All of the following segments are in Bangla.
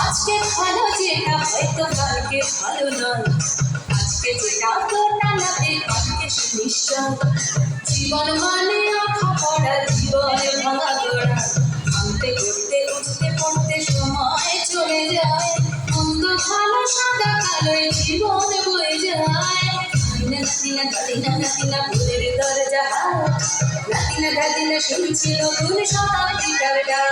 আজকে ভালো যেটা হয়তো কালকে ভালো নয়, আজকে যেটা তো নানাতে কালকে নিশ্চয়। জীবন মানে আঁকা পড়া, জীবনে ভাঙা গড়া, ভাঙতে করতে উঠতে পড়তে সময় চলে যায়। মন্দ ভালো সাদা কালোয় জীবন বয়ে যায়। নাতিনা দাদিনা নাতিনা ভুলের দরজা হাত, নাতিনা দাদিনা শুনছি নতুন শতাব্দীটার গান।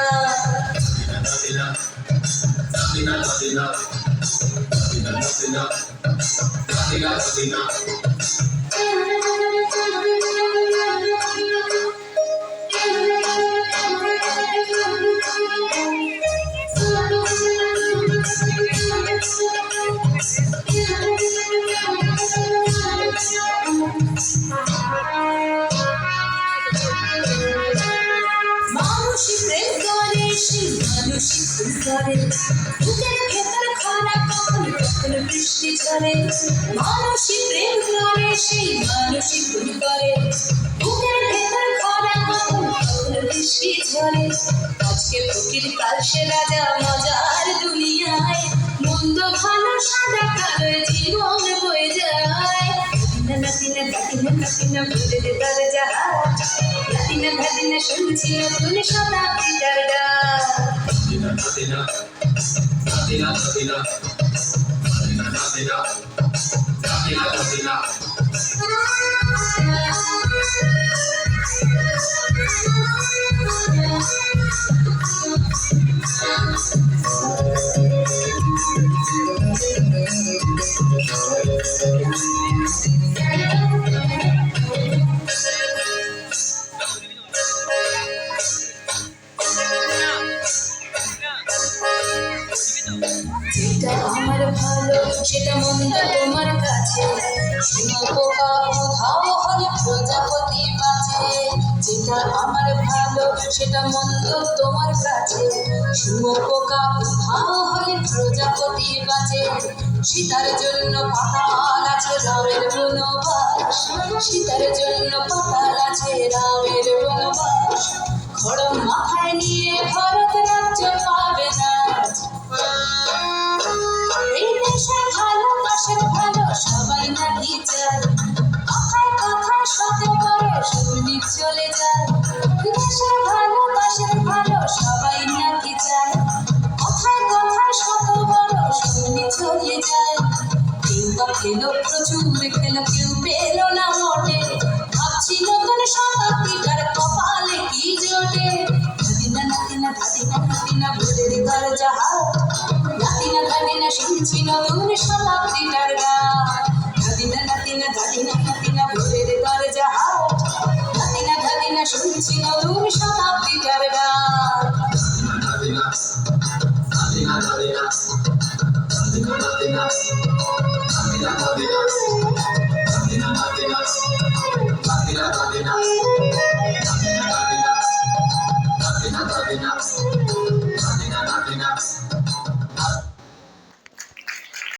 মানুষই প্রেম করে, সেই মানুষই ভুল করে, বুকের ভেতর খরা কখন কখন বৃষ্টি ঝরে। মানুষই প্রেম করে, সেই মানুষই ভুল করে, বুকের ভেতর খরা কখন কখন বৃষ্টি ঝরে। আজকে ফকির কাল সে রাজা মজার দুনিয়ায়, মন্দ ভালো সাদা কালোয় জীবন বয়ে যায়। নাতিনা দাদিনা নাতিনা ভুলের দরজা হাত, নাতিনা দাদিনা শুনছি নতুন শতাব্দীটার গান। যেটা আমার ভালো সেটা মন্দ তোমার কাছে, শুঁয়োপোকা উধাও হলে প্রজাপতি বাঁচে। যেটা আমার ভালো সেটা মন্দ তোমার কাছে, শুঁয়োপোকা উধাও হলে প্রজাপতি বাঁচে। সীতার জন্য পাতাল আছে রামের বনবাস, সীতার জন্য পাতাল আছে রামের বনবাস। খড়ম মাথায় নিয়ে ভারত রাজ্য পাবে না। এই দেশে ভালোবাসার ভালো সবাই নাকি চায়, কথায় কথায় শত বড় সৈনিক চলে যায়। দেশে ভালোবাসার ভালো সবাই নাকি চায়, কথায় কথায় শত বড় সৈনিক চলে যায়। কেউ বা খেলো প্রচুর খেলো, কেউ পেল না মোটে, ভাবছি নতুন শতাব্দীটার কপালে কি জোটে। নাতিনা নাতিনা দাদিনা নাতিনা ভুলের দরজা হাত, নাতিনা দাদিনা শুনছি নতুন শতাব্দীটার গান। নাতিনা নাতিনা দাদিনা নাতিনা ভুলের দরজা হাত, নাতিনা দাদিনা শুনছি নতুন শতাব্দীটার গান। Natina